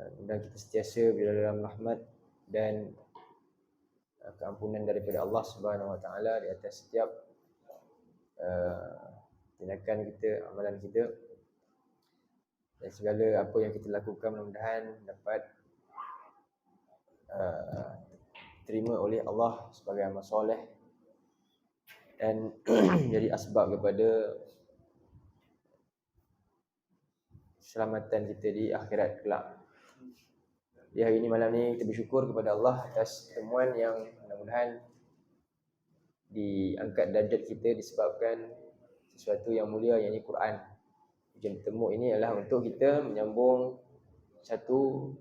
dan kita sentiasa berada dalam rahmat dan keampunan daripada Allah Subhanahu Wa Taala di atas setiap tindakan kita, amalan kita, dan segala apa yang kita lakukan mudah-mudahan dapat terima oleh Allah sebagai amal soleh dan jadi asbab kepada keselamatan kita di akhirat kelak. Di hari ini, malam ni, kita bersyukur kepada Allah atas pertemuan yang mudah-mudahan diangkat darjat kita disebabkan sesuatu yang mulia, yakni Quran. Tujuan bertemu ini adalah untuk kita menyambung satu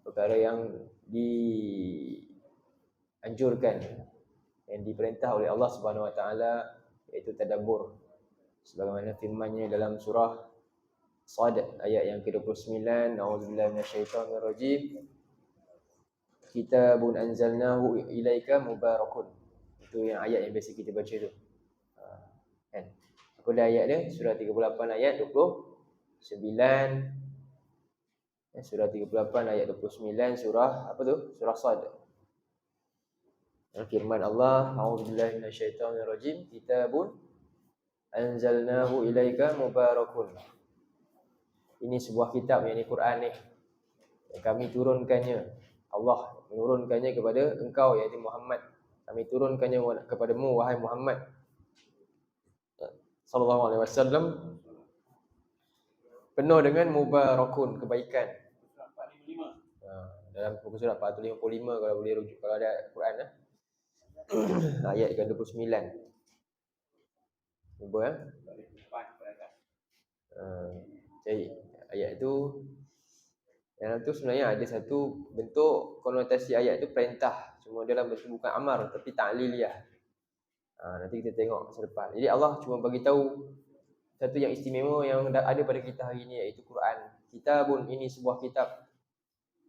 perkara yang dianjurkan, yang diperintah oleh Allah Subhanahu Wa Taala, iaitu tadabbur. Sebagaimana firman-Nya dalam surah Sad ayat yang ke-29, A'udzubillahi minasyaitonirrajim. Kitabun anzalnahu ilaika mubarakun. Itu yang ayat yang biasa kita baca tu. Kan? Apa dah ayat dia? Surah 38 ayat 29. Surah 38 ayat 29, surah apa tu? Surah Sad. Firman Allah, A'udzubillahi minasyaitonirrajim. Kitabun anzalnahu ilaika mubarakun. Ini sebuah kitab, yakni Quran ni, yang kami turunkannya. Allah menurunkannya kepada engkau, iaitu Muhammad. Kami turunkannya kepadamu, wahai Muhammad sallallahu alaihi wasallam, penuh dengan mubarakun, kebaikan. Dalam buku surat 455 kalau boleh rujuk, kalau ada Quran ayat ke-29. Cuba cari ayat itu. Yang itu sebenarnya ada satu bentuk konotasi ayat itu perintah, cuma dalam bentuk bukan amar tapi ta'liliyah. Nanti kita tengok masa depan. Jadi Allah cuma bagi tahu satu yang istimewa yang ada pada kita hari ini, iaitu Quran. Kitabun, ini sebuah kitab.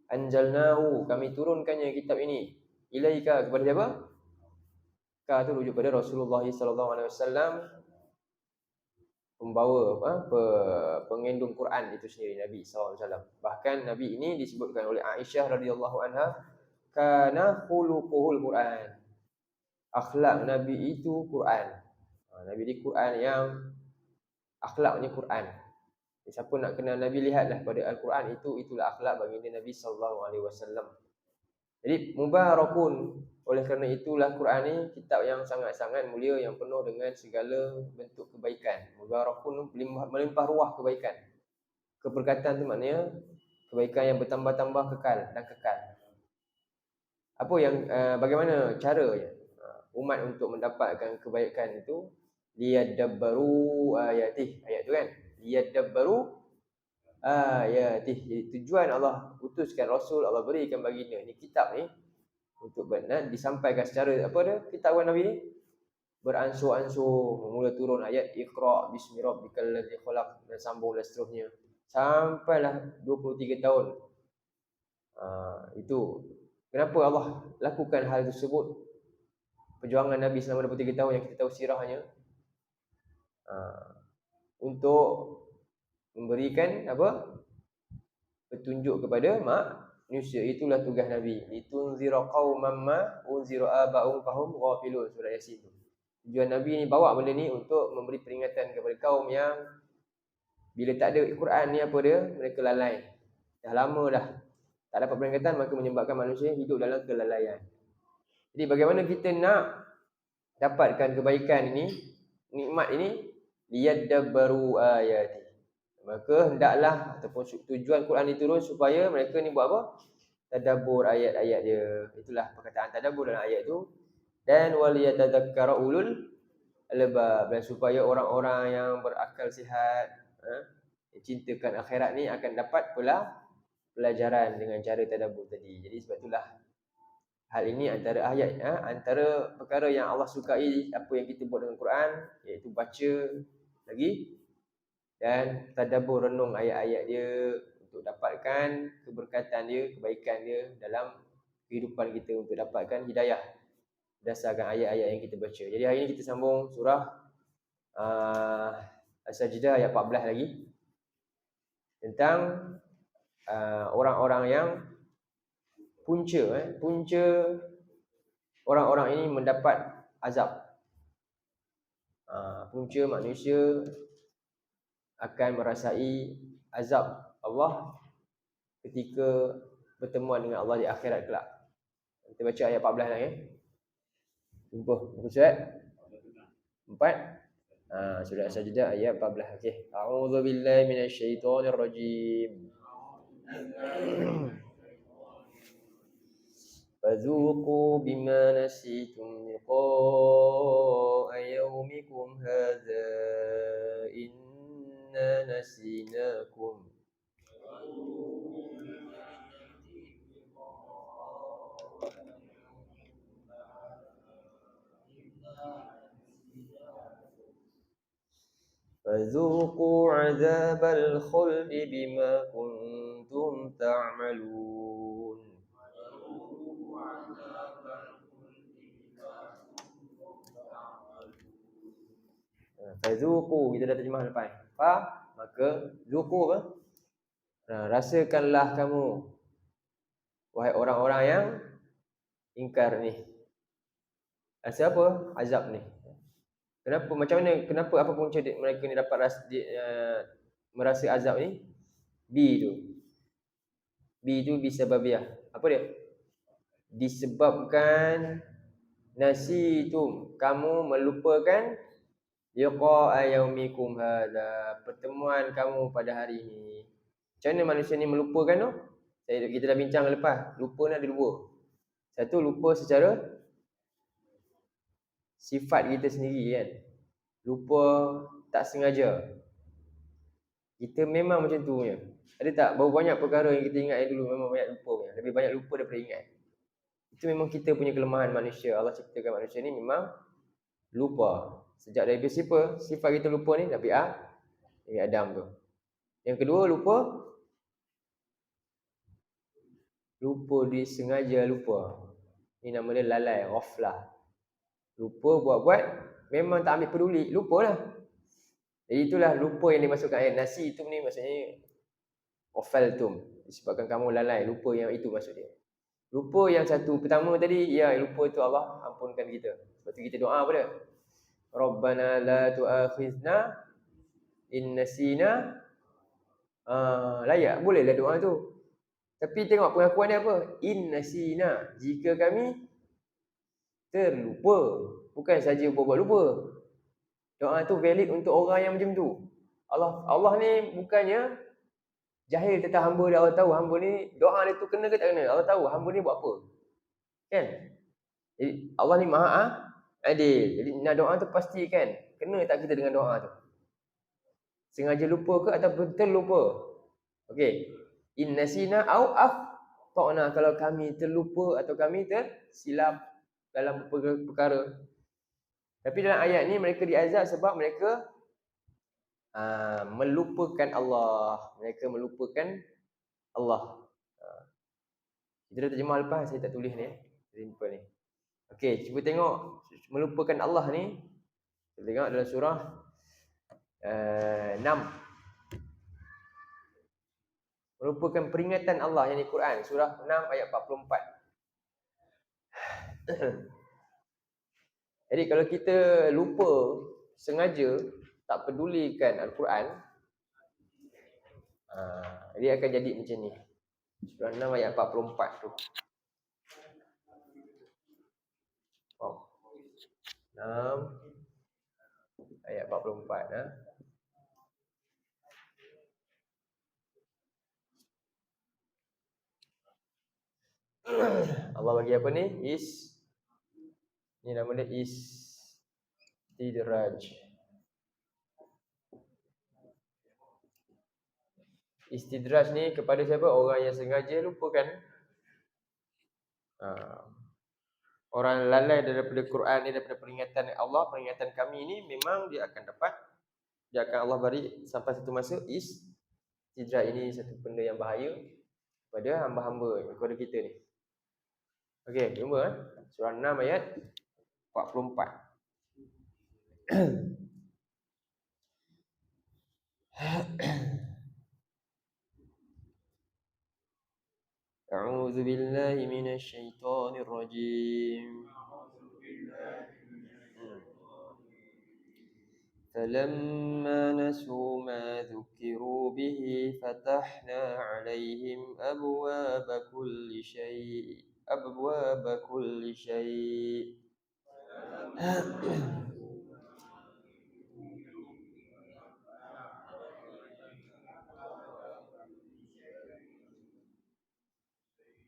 Anzalnahu, kami turunkannya kitab ini. Ilaika, kepada siapa? Ka tu rujuk pada Rasulullah sallallahu alaihi wasallam, pembawa pengandung Quran itu sendiri, Nabi sallallahu alaihi wasallam. Bahkan Nabi ini disebutkan oleh Aisyah radhiyallahu anha, kana khuluquhul Quran. Akhlak Nabi itu Quran. Nabi di Quran yang akhlaknya Quran. Siapa nak kenal Nabi, lihatlah pada Al-Quran, itulah akhlak baginda Nabi sallallahu alaihi wasallam. Jadi mubarakun, oleh kerana itulah Quran ni kitab yang sangat-sangat mulia, yang penuh dengan segala bentuk kebaikan. Mubarakun, melimpah ruah kebaikan. Keberkatan tu maknanya kebaikan yang bertambah-tambah, kekal dan kekal. Apa yang bagaimana caranya umat untuk mendapatkan kebaikan itu? Liyadabbaru ayatih, ayat tu kan, liyadabbaru ayatih. Jadi tujuan Allah utuskan Rasul, Allah berikan baginda ni kitab ni untuk benar disampaikan secara apa dia, kitab Nabi ni beransur-ansur, mula turun ayat Iqra bismi rabbikal ladzi khalaq, dan sambung dan seterusnya sampailah 23 tahun. Itu kenapa Allah lakukan hal tersebut. Perjuangan Nabi selama 23 tahun yang kita tahu sirahnya, untuk memberikan apa, petunjuk kepada manusia. Itulah tugas Nabi. Litunzira qauman ma unzira aba'um fahum ghafilun, surah Yasin. Tujuan Nabi ni bawa benda ni untuk memberi peringatan kepada kaum yang bila tak ada Quran ni, apa dia, mereka lalai. Dah lama dah tak dapat peringatan, maka menyebabkan manusia hidup dalam kelalaian. Jadi bagaimana kita nak dapatkan kebaikan ini, nikmat ini? Liyadabbaru ayati. Maka hendaklah, ataupun tujuan Quran diturun supaya mereka ni buat apa? Tadabbur ayat-ayat dia. Itulah perkataan tadabbur dalam ayat tu. Dan waliyatadzakkara ulul albab, dan supaya orang-orang yang berakal sihat, yang cintakan akhirat ni akan dapat pula pelajaran dengan cara tadabbur tadi. Jadi sebab itulah hal ini antara ayat, antara perkara yang Allah sukai apa yang kita buat dengan Quran, iaitu baca lagi dan tadabbur, renung ayat-ayat dia untuk dapatkan keberkatan dia, kebaikan dia dalam kehidupan kita, untuk dapatkan hidayah berdasarkan ayat-ayat yang kita baca. Jadi hari ini kita sambung surah As-Sajdah ayat 14 lagi, tentang orang-orang yang punca orang-orang ini mendapat azab. Punca manusia akan merasai azab Allah ketika bertemuan dengan Allah di akhirat kelak. Kita baca ayat 14 lagi. Jumpa muka surat 4. Surah As-Sajdah ayat 14. Okey. A'udzubillahi minasyaitonirrajim. فذوقوا بما نسيتم لقاء يومكم هذا إنا نسيناكم فذوقوا عذاب الخلد بما كنتم تعملون. Fazuqu, kita dah terjemah lepas. Maka zuqu apa? Rasakanlah kamu, wahai orang-orang yang ingkar ni. Rasa apa? Azab ni. Kenapa? Macam mana? Kenapa? Apa punca mereka ni dapat merasa azab ni? B tu bisababiah. Apa dia? Disebabkan nasitum, kamu melupakan liqa'a yaumikum hadza, pertemuan kamu pada hari ini. Macam mana manusia ni melupakan tu? Kita dah bincang lepas. Lupa ni ada dua. Satu, lupa secara sifat kita sendiri kan. Lupa tak sengaja. Kita memang macam tu punya. Ada tak berapa banyak perkara yang kita ingat dulu memang banyak lupa punya. Lebih banyak lupa daripada ingat. Itu memang kita punya kelemahan manusia. Allah ciptakan manusia ni memang lupa. Sejak dari siapa? Sifat kita lupa ni Nabi Adam tu. Yang kedua, lupa disengaja lupa. Ini nama dia lalai, ghaflah. Lupa buat-buat, memang tak ambil peduli, lupalah. Jadi itulah lupa yang dimasukkan ayat nasi itu ni, maksudnya ghafaltum, disebabkan kamu lalai, lupa yang itu maksud dia. Lupa yang satu pertama tadi, ya lupa itu Allah ampunkan kita. Sebab tu kita doa apa dia? Rabbana la tu'akhizna in nasina. Layak, bolehlah doa tu. Tapi tengok pengakuan dia apa? In nasina, jika kami terlupa. Bukan saja buat lupa. Doa tu valid untuk orang yang macam tu. Allah ni bukannya jahil tentang hamba dia. Allah tahu hamba ni doa dia tu kena ke tak kena. Allah tahu hamba ni buat apa. Kan? Jadi Allah ni maha adil. Jadi nak doa tu pastikan kena tak kita dengan doa tu. Sengaja lupa ke atau betul lupa? Okey. In nasina au akhtana, kalau kami terlupa atau kami tersilap dalam perkara. Tapi dalam ayat ni mereka diazab sebab mereka melupakan Allah. Mereka melupakan Allah. Kita dah terjemah lepas, saya tak tulis ni. Simple ni. Okey, cuba tengok melupakan Allah ni. Kita tengok dalam surah 6. Merupakan peringatan Allah yang di Quran, surah 6 ayat 44. Jadi kalau kita lupa sengaja tak pedulikan Al-Quran, dia akan jadi macam ni. Surah 6 ayat 44 tu. 6 ayat 44 Allah bagi apa ni? Ni nama dia istidraj. Istidraj ni kepada siapa? Orang yang sengaja lupakan. Orang lalai daripada Quran ni, daripada peringatan Allah, peringatan kami ni, memang dia akan dapat, dia akan Allah beri sampai satu masa istidraj ini satu benda yang bahaya pada hamba-hamba, kepada kita ni. Okey, jumpa surah 6 ayat 44. أعوذ بالله من الشيطان الرجيم. فلما نسوا ما ذكروا به فتحنا عليهم أبواب كل شيء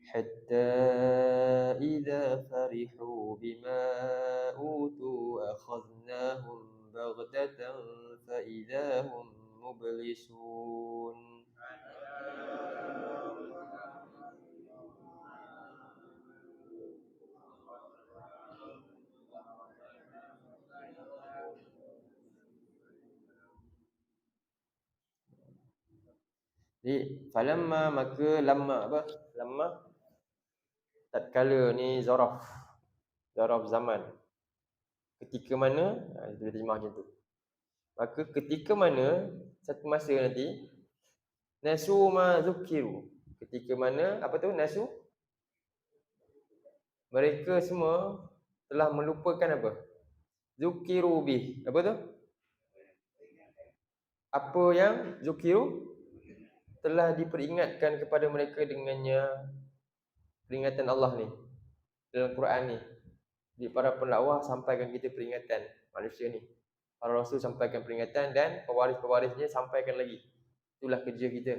حتى إذا فرحوا بما أوتوا أخذناهم بغتة فإذا هم مبلسون. Jadi falamma, maka lamma apa? Lamma tatkala ni zaraf zaman. Ketika mana? Kita terjemah macam tu. Maka ketika mana satu masa nanti nasu ma zukiru. Ketika mana apa tu nasu? Mereka semua telah melupakan apa? Zukiru bih. Apa tu? Apa yang zukiru telah diperingatkan kepada mereka dengannya, peringatan Allah ni dalam Quran ni. Di para pendakwah sampaikan kita peringatan manusia ni. Para rasul sampaikan peringatan dan pewaris-pewarisnya sampaikan lagi. Itulah kerja kita.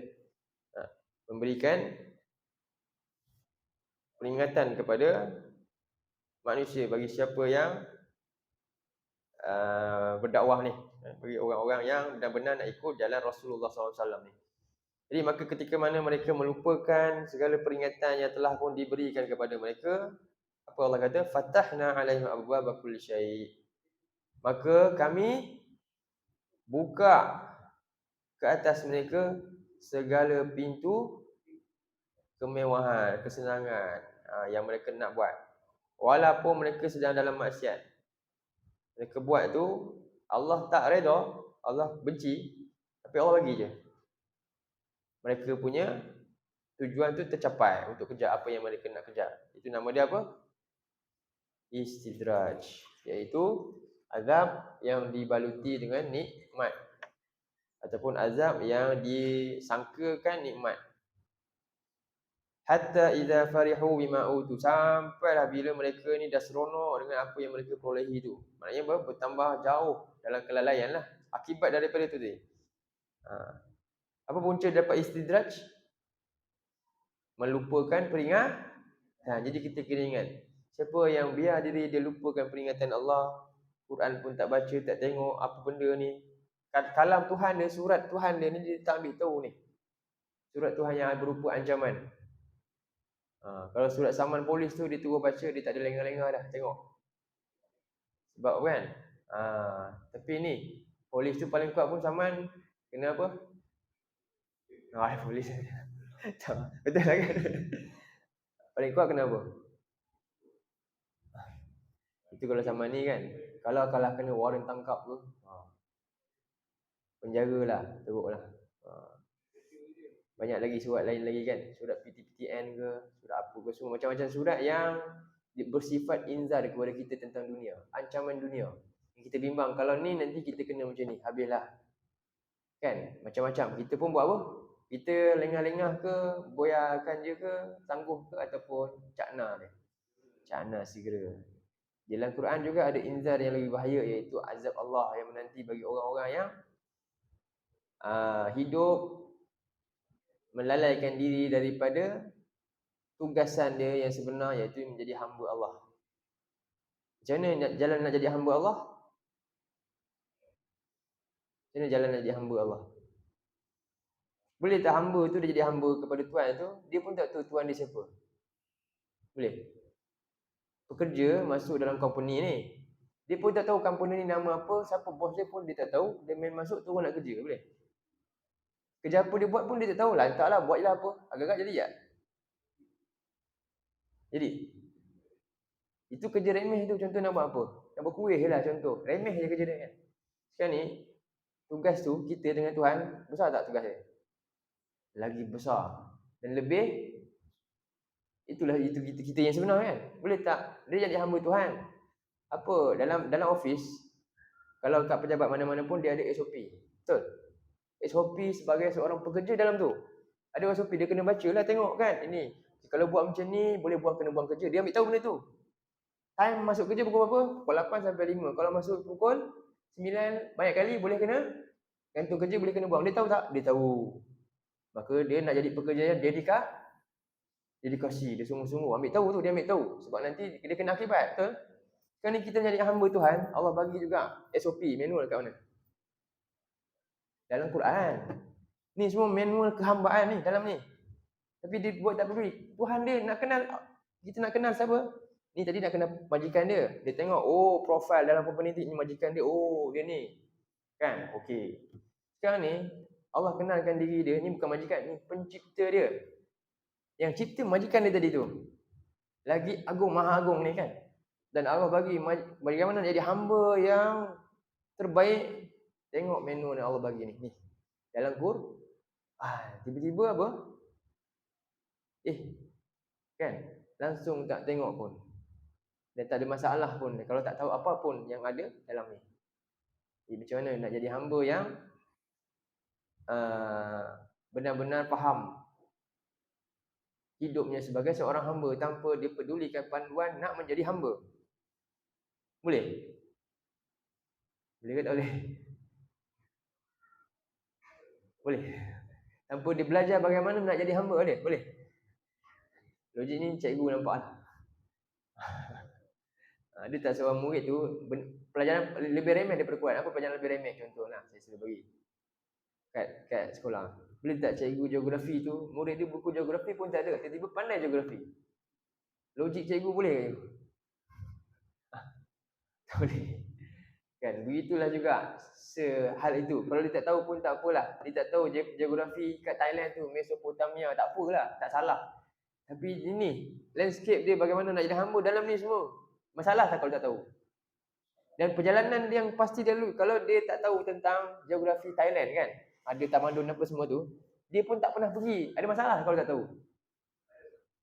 Memberikan peringatan kepada manusia bagi siapa yang berdakwah ni, bagi orang-orang yang benar-benar nak ikut jalan Rasulullah SAW ni. Jadi maka ketika mana mereka melupakan segala peringatan yang telah pun diberikan kepada mereka, apa Allah kata? Fatahna alaihim abwaaba kulli syai'. Maka kami buka ke atas mereka segala pintu kemewahan, kesenangan yang mereka nak buat. Walaupun mereka sedang dalam maksiat. Mereka buat tu Allah tak redha, Allah benci, tapi Allah bagi je. Mereka punya tujuan tu tercapai untuk kejar apa yang mereka nak kejar. Itu nama dia apa? Istidraj, iaitu azab yang dibaluti dengan nikmat ataupun azab yang disangkakan nikmat. Hatta idza farihu bima utu, sampailah bila mereka ni dah seronok dengan apa yang mereka perolehi tu. Maknanya bertambah jauh dalam kelalaian lah akibat daripada tu tadi. Apa punca dapat istidraj? Melupakan peringatan. Jadi kita kena ingat, siapa yang biar diri dia lupakan peringatan Allah, Quran pun tak baca, tak tengok apa benda ni. Kalam Tuhan dia, surat Tuhan dia ni dia tak ambil tahu ni. Surat Tuhan yang berupa ancaman. Kalau surat saman polis tu dia turun baca, dia tak ada lengah-lengah dah tengok. Sebab kan? Tapi ni polis tu paling kuat pun saman kena apa? Polis. Betul lah kan? Paling kuat kena apa? Itu kalau saman ni kan. Kalau kena warrant tangkap tu, penjara lah, teruk lah. Banyak lagi surat lain lagi kan, surat PTPTN ke, surat apa ke, semua macam-macam surat yang bersifat inzar kepada kita tentang dunia, ancaman dunia. Kita bimbang, kalau ni nanti kita kena macam ni, habislah. Kan, macam-macam. Kita pun buat apa? Kita lengah-lengah ke, boyakan je ke, tangguh ke, ataupun cakna dia. Cakna segera. Dalam Quran juga ada inzar yang lebih bahaya, iaitu azab Allah yang menanti bagi orang-orang yang hidup melalaikan diri daripada tugasan dia yang sebenar, iaitu menjadi hamba Allah. Macam mana jalan nak jadi hamba Allah? Macam mana jalan nak jadi hamba Allah? Boleh tak hamba tu dia jadi hamba kepada Tuhan tu, dia pun tak tahu Tuhan dia siapa? Boleh? Pekerja masuk dalam company ni, dia pun tak tahu company ni nama apa, siapa bos dia pun dia tak tahu, dia main masuk turun nak kerja, boleh? Kerja apa dia buat pun dia tak tahu, lantaklah buatlah apa, agak-agak jadi tak? Jadi itu kerja remeh tu, contoh nak buat apa? Nak buat kuih lah contoh, remeh je kerja dia kan. Sekarang ni tugas tu kita dengan Tuhan, besar tak tugas dia? Lagi besar dan lebih Itulah itu kita yang sebenar kan. Boleh tak dia jadi hamba Tuhan? Apa dalam office, kalau kat pejabat mana-mana pun dia ada SOP. Betul? SOP sebagai seorang pekerja dalam tu. Ada SOP dia kena bacalah, tengok kan. Ini kalau buat macam ni boleh buang, kena buang kerja. Dia ambil tahu benda tu. Time masuk kerja pukul berapa? Pukul 8 sampai 5. Kalau masuk pukul 9 banyak kali boleh kena gantung kerja, boleh kena buang. Dia tahu tak? Dia tahu. Maka dia nak jadi pekerja yang dedikasi, dia sungguh-sungguh ambil tahu tu, dia ambil tahu sebab nanti dia kena akibat. Betul? Sekarang ni kita jadi hamba Tuhan, Allah bagi juga SOP, manual kat mana? Dalam Quran. Ni semua manual kehambaan ni dalam ni. Tapi dia buat tak peduli. Tuhan dia nak kenal, kita nak kenal siapa? Ni tadi nak kenal majikan dia. Dia tengok, oh profil dalam company ni majikan dia. Oh dia ni. Kan? Okey. Sekarang ni Allah kenalkan diri dia, ni bukan majikan, ni pencipta dia. Yang cipta majikan dia tadi tu. Lagi agung, maha agung ni kan. Dan Allah bagi bagaimana jadi hamba yang terbaik. Tengok menu yang Allah bagi ni. Dalam tiba-tiba apa? Kan? Langsung tak tengok pun. Dan tak ada masalah pun. Kalau tak tahu apa pun yang ada dalam ni. Macam mana nak jadi hamba yang benar-benar faham hidupnya sebagai seorang hamba tanpa dia pedulikan panduan nak menjadi hamba. Boleh? Boleh ke tak boleh? Boleh. Tanpa dia belajar bagaimana nak jadi hamba, boleh? Boleh. Logik ni cikgu nampak lah. Ada tak seorang murid tu pelajaran lebih remeh daripada kuat. Apa pelajaran lebih remeh contohlah saya sila bagi kat sekolah. Boleh tak cikgu geografi tu, murid dia buku geografi pun tak ada, tiba-tiba pandai geografi. Logik cikgu boleh ke? Tak boleh. Kan, begitulah juga sehal itu. Kalau dia tak tahu pun tak apalah. Dia tak tahu geografi kat Thailand tu, Mesopotamia, tak apalah, tak salah. Tapi ini, landscape dia bagaimana nak jadi hamba dalam ni semua. Masalah tak kalau tak tahu. Dan perjalanan yang pasti dia lalu, kalau dia tak tahu tentang geografi Thailand kan, ada tamadun apa semua tu, dia pun tak pernah pergi. Ada masalah kalau tak tahu.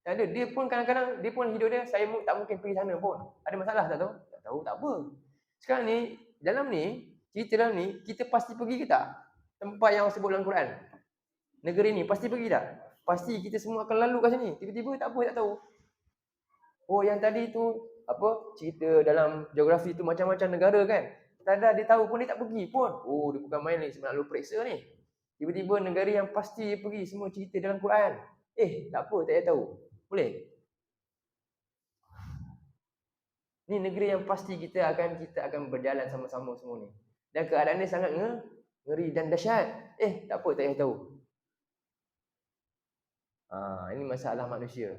Tak ada. Dia pun kadang-kadang, dia pun hidup dia, saya tak mungkin pergi sana pun. Ada masalah tak tahu? Tak tahu, tak apa. Sekarang ni, dalam ni, cerita dalam ni, kita pasti pergi ke tak? Tempat yang sebut dalam Quran. Negeri ni, pasti pergi tak? Pasti kita semua akan lalu kat sini. Tiba-tiba tak apa, tak tahu. Oh, yang tadi tu, apa, cerita dalam geografi tu macam-macam negara kan? Tak ada, dia tahu pun dia tak pergi pun. Oh, dia bukan main ni, sebab nak lalu periksa ni. Tiba-tiba negara yang pasti dia pergi, semua cerita dalam Quran. Tak apa, tak payah tahu. Boleh? Ni negeri yang pasti kita akan berjalan sama-sama semua ni. Dan keadaan ni sangat ngeri dan dahsyat. Tak apa, tak payah tahu. Ini masalah manusia.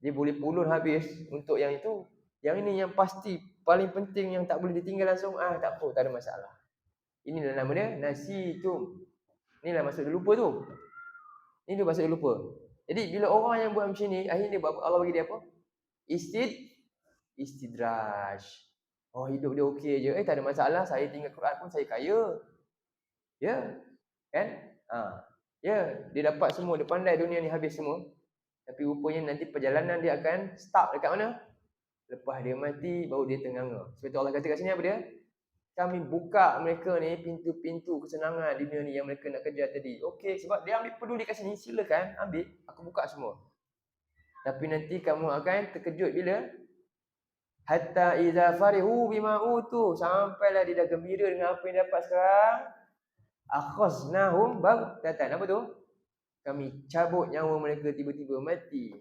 Dia boleh pulun habis untuk yang itu. Yang ini yang pasti, paling penting yang tak boleh ditinggal langsung. Tak apa, tak ada masalah. Ini nama dia nasitum. Inilah maksud dia lupa tu. Ini dia maksud dia lupa. Jadi bila orang yang buat macam ni, akhirnya Allah bagi dia apa? Istidraj. Oh, hidup dia okey je. Tak ada masalah. Saya tinggal Quran pun saya kaya. Ya. Kan? Ya, dia dapat semua, dia pandai dunia ni habis semua. Tapi rupanya nanti perjalanan dia akan start dekat mana? Lepas dia mati, baru dia tenganga. Sebab tu Allah kata kat sini apa dia? Kami buka mereka ni pintu-pintu kesenangan dunia ni yang mereka nak kejar tadi. Okey, sebab dia ambil peduli kat sini, silakan ambil. Aku buka semua. Tapi nanti kamu akan terkejut bila? Hatta iza farihu bima utu. Sampailah dia dah gembira dengan apa yang dapat sekarang. Akhaznahum baghtatan. Apa tu? Kami cabut nyawa mereka tiba-tiba mati.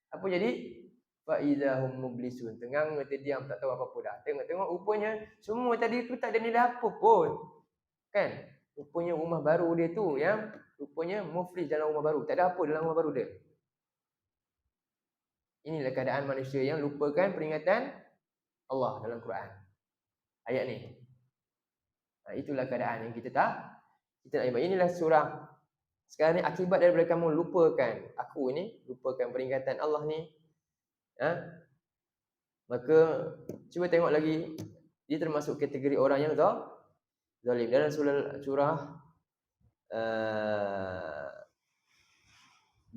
Apa jadi? Fa idahum mublisun. Tengang mereka diam, tak tahu apa-apa dah. Tengok-tengok rupanya semua tadi tu tak ada nilai apa pun. Kan? Rupanya rumah baru dia tu yang rupanya muflis dalam rumah baru. Tak ada apa dalam rumah baru dia. Inilah keadaan manusia yang lupakan peringatan Allah dalam Quran. Ayat ni. Itulah keadaan yang kita nak ingat. Inilah surah. Sekarang ni akibat daripada kamu lupakan aku ni, lupakan peringatan Allah ni. Maka cuba tengok lagi, dia termasuk kategori orang yang zalim. Dalam surah 20.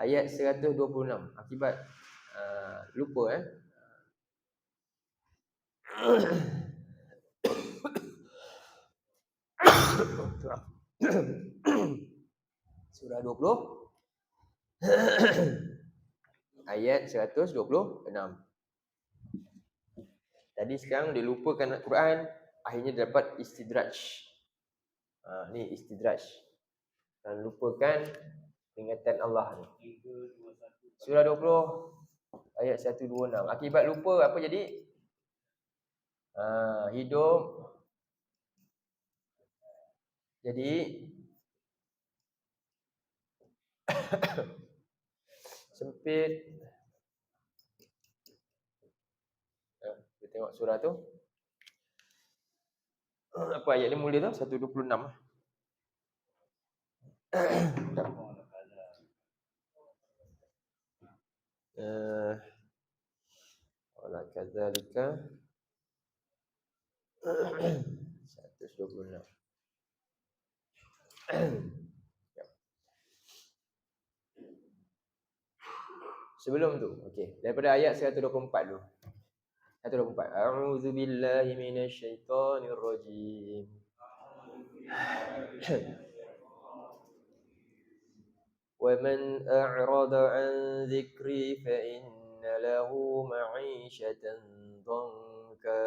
Ayat 126. Akibat lupa Surah 20 ayat 126. Tadi sekarang dia lupakan Al-Quran, akhirnya dia dapat istidraj. Ni istidraj. Dan lupakan peringatan Allah ni. Surah 20 ayat 126. Akibat lupa apa jadi? Hidup jadi sempit. Kita tengok surah tu. Apa ayat ni mula tu? 126. Wala kadzalika 126. Sebelum tu, okey. Daripada ayat 124 dulu. 124. A'udzubillahi minasyaitonir rajim. وَمَنْ أَعْرَضَ عَنْ ذِكْرِي فَإِنَّ لَهُ مَعِيشَةً ضَنْكًا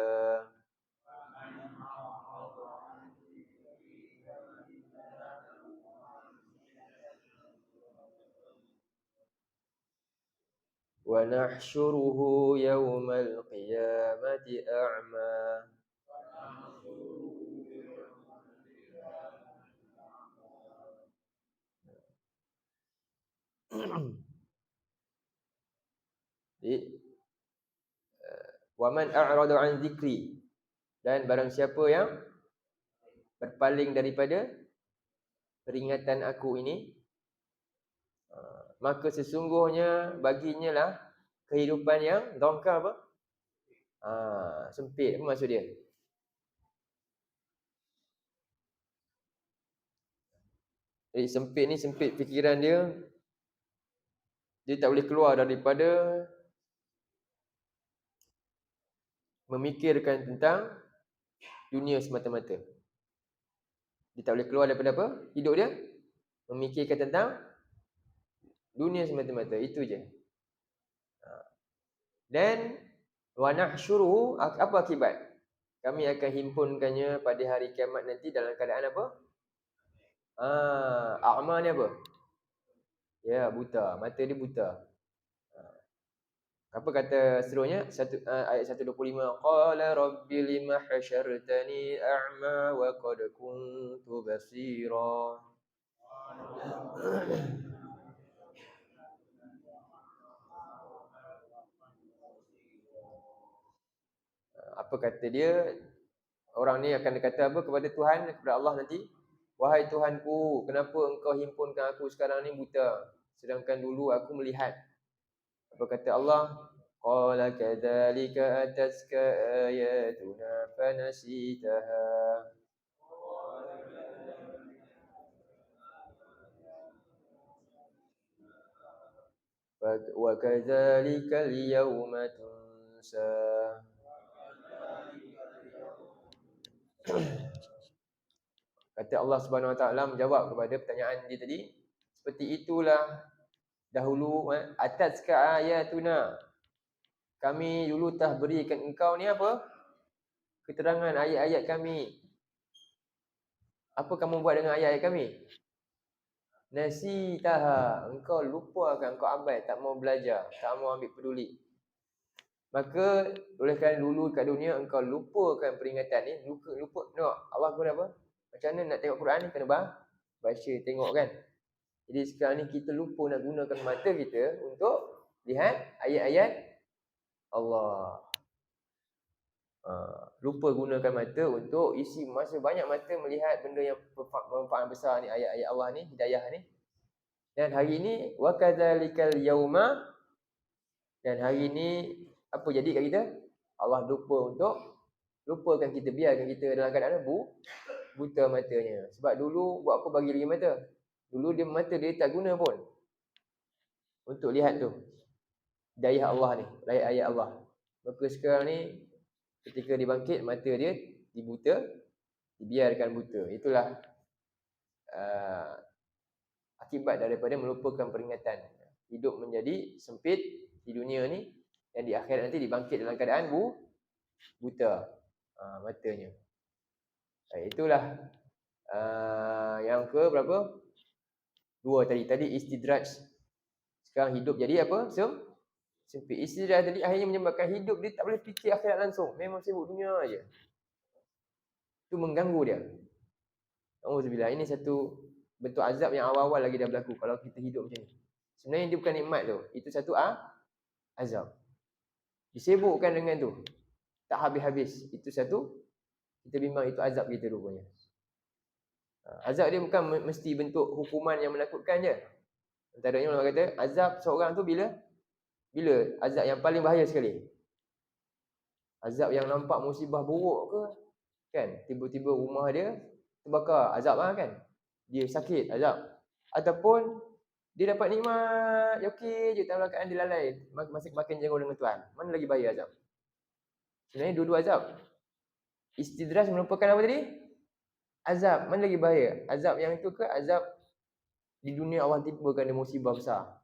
وَنَحْشُرُهُ يَوْمَ الْقِيَامَةِ أَعْمَى. وَمَنْ أَعْرَضَ عَنْ ذِكْرِي, dan barang siapa yang berpaling daripada peringatan aku ini, maka sesungguhnya baginya lah kehidupan yang dongka apa? Sempit. Apa maksud dia? Jadi sempit ni sempit fikiran dia. Dia tak boleh keluar daripada memikirkan tentang dunia semata-mata. Dia tak boleh keluar daripada apa? Hidup dia memikirkan tentang dunia semata-mata. Itu je. Dan wa nahsyuruhu, apa akibat? Kami akan himpunkannya pada hari kiamat nanti dalam keadaan apa? A'ma ni apa? Ya, buta. Mata dia buta. Apa kata seterusnya? Ayat 125. Qala rabbi lima hasyartani a'ma wa qad kuntu basira. Apa kata dia? Orang ni akan berkata apa kepada Tuhan, kepada Allah nanti? Wahai Tuhanku, kenapa engkau himpunkan aku sekarang ni buta, sedangkan dulu aku melihat? Apa kata Allah? Qala kadzalika atatka ayatuna fanasitaha. Wa kadzalika al-yawma tunsa. Kata Allah Subhanahu Wa Taala menjawab kepada pertanyaan dia tadi, seperti itulah dahulu atatka ayatuna. Kami dulu telah berikan engkau ni apa? Keterangan ayat-ayat kami. Apa kamu buat dengan ayat-ayat kami? Nasitaha, engkau lupakan, engkau abai, tak mau belajar, tak mau ambil peduli. Maka oleh kerana dulu kat dunia engkau lupakan peringatan ni, lupa. Tengok Allah guna apa? Macam mana nak tengok Quran ni, kena baca, tengok kan. Jadi sekarang ni kita lupa nak gunakan mata kita untuk lihat ayat-ayat Allah. Lupa gunakan mata untuk isi masa banyak mata melihat benda yang bermanfaat besar ni, ayat-ayat Allah ni, hidayah ni. Dan hari ni wa kadzalikal yauma, dan hari ni apa jadi kat kita? Allah lupakan kita, biarkan kita dalam keadaan buta matanya. Sebab dulu buat apa bagi dia mata? Dulu dia mata dia tak guna pun. untuk lihat tu daya Allah ni, ayat Allah. Maka sekarang ni ketika dibangkit, mata dia dibiarkan buta. Itulah akibat daripada melupakan peringatan. Hidup menjadi sempit di dunia ni, dan di akhirat nanti dibangkit dalam keadaan buta matanya. Itulah yang ke berapa? 2 tadi. Tadi istidraj. Sekarang hidup jadi apa? Sempit. Istidraj tadi akhirnya menyebabkan hidup dia tak boleh fikir akhirat langsung. Memang sibuk dunia aja. Itu mengganggu dia. Alhamdulillah, ini satu bentuk azab yang awal-awal lagi dah berlaku kalau kita hidup macam ni. Sebenarnya dia bukan nikmat tu. Itu satu azab. Disibukkan dengan tu. Tak habis-habis. Itu satu. Kita bimbang itu azab kita rupanya. Azab dia bukan mesti bentuk hukuman yang menakutkan je. Antaranya ulama kata azab seorang tu bila azab yang paling bahaya sekali. Azab yang nampak musibah buruk ke, kan? Tiba-tiba rumah dia terbakar, azab kan? Dia sakit, azab. Ataupun dia dapat nikmat, okey je, dalam keadaan dia lalai, masih makin jauh dengan Tuhan. Mana lagi bahaya azab? Sebenarnya dua-dua azab. Istidraj merupakan apa tadi? Azab. Mana lagi bahaya? Azab yang itu ke azab di dunia Allah timpakan dia musibah besar,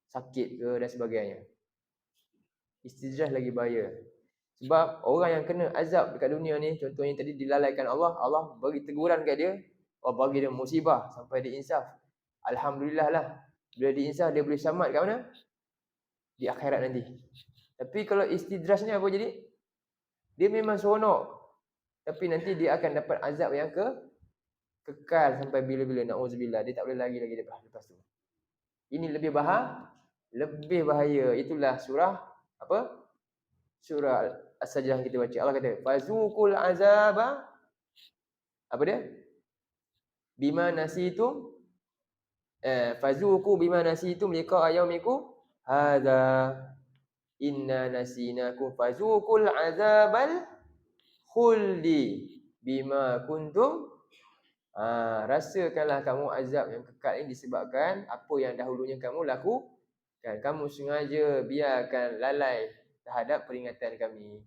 sakit ke dan sebagainya. Istidraj lagi bahaya. Sebab orang yang kena azab dekat dunia ni, contohnya tadi dilalaikan Allah, Allah bagi teguran kat dia, Allah bagi dia musibah sampai dia insaf. Alhamdulillah lah. Bila dia insaf, dia boleh selamat kat mana? Di akhirat nanti. Tapi kalau istidraj ni apa jadi? Dia memang seronok, tapi nanti dia akan dapat azab yang kekal sampai bila-bila, na'udzubillah. Dia tak boleh lagi lepas tu. Ini lebih bahaya. Itulah surah apa? Surah As-Sajdah kita baca. Allah kata, "Fazuqul azaba." Apa dia? Bima nasitum. Fazuqu bima nasitum liqa yaumikum hadza. Inna nasinakum fazuqul azabal khuldi bima kuntum. Rasakanlah kamu azab yang kekal ini disebabkan apa yang dahulunya kamu lakukan. Kamu sengaja biarkan lalai terhadap peringatan kami.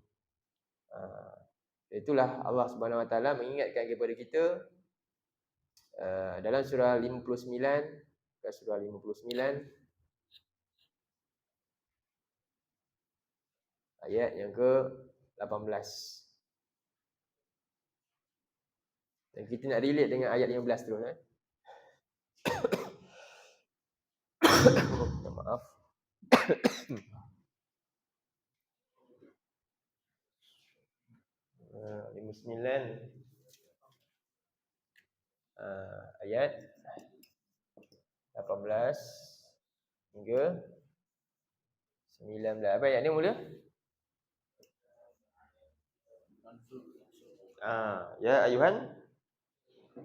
Itulah Allah Subhanahu Wa Taala mengingatkan kepada kita dalam surah 59, surah 59 ayat yang ke-18. Dan kita nak relate dengan ayat 15 terus. Maaf. Lima 59 ayat 18 hingga 19. Apa ayat ni mula?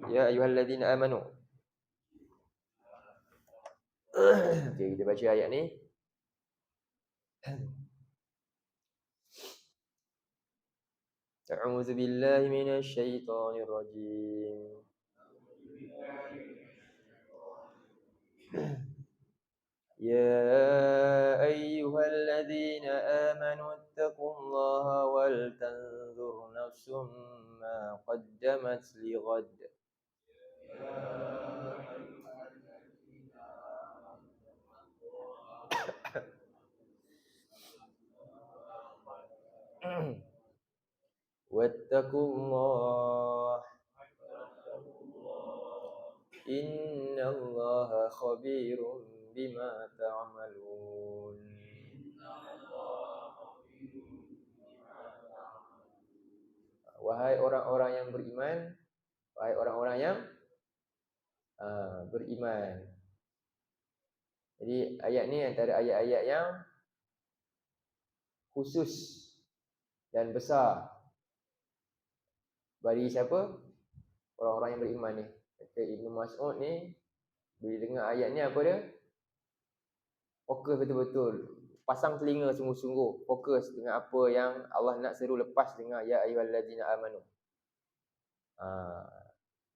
Ya ayyuhalladzina amanu. Okey, kita baca ayat ni. A'udzu billahi minasy syaithanir rajim. Ya ayyuhalladzina amanu taqullaha wal tanzur nafsum ma qaddamat lighad. Wattaqullah innallaha khabirum bima ta'malun. Wahai orang-orang yang beriman, wahai orang-orang yang beriman. Jadi ayat ni antara ayat-ayat yang khusus dan besar bagi siapa? Orang-orang yang beriman ni. Kata Ibnu Mas'ud ni, bila dengar ayat ni apa dia? Fokus betul-betul. Pasang telinga sungguh-sungguh. Fokus dengan apa yang Allah nak seru lepas dengar ya ayyuhallazina amanu.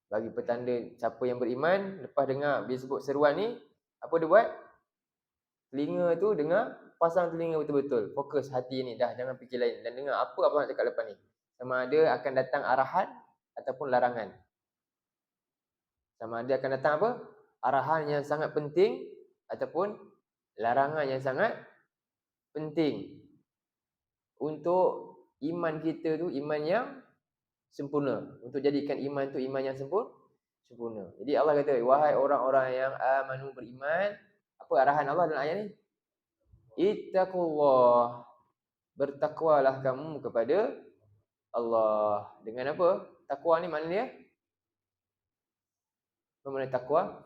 Bagi petanda siapa yang beriman, lepas dengar bila sebut seruan ni, apa dia buat? Telinga tu dengar, pasang telinga betul-betul. Fokus hati ni dah, jangan fikir lain. Dan dengar apa nak cakap lepas ni. Sama ada akan datang arahan ataupun larangan. Sama ada akan datang apa? Arahan yang sangat penting ataupun larangan yang sangat penting. Untuk iman kita tu, iman yang sempurna. Untuk jadikan iman tu iman yang sempurna. Jadi Allah kata, wahai orang-orang yang amanu beriman, apa arahan Allah dalam ayat ni? Ittaqullah, bertakwalah kamu kepada Allah. Dengan apa? Takwa ni maknanya apa makna takwa?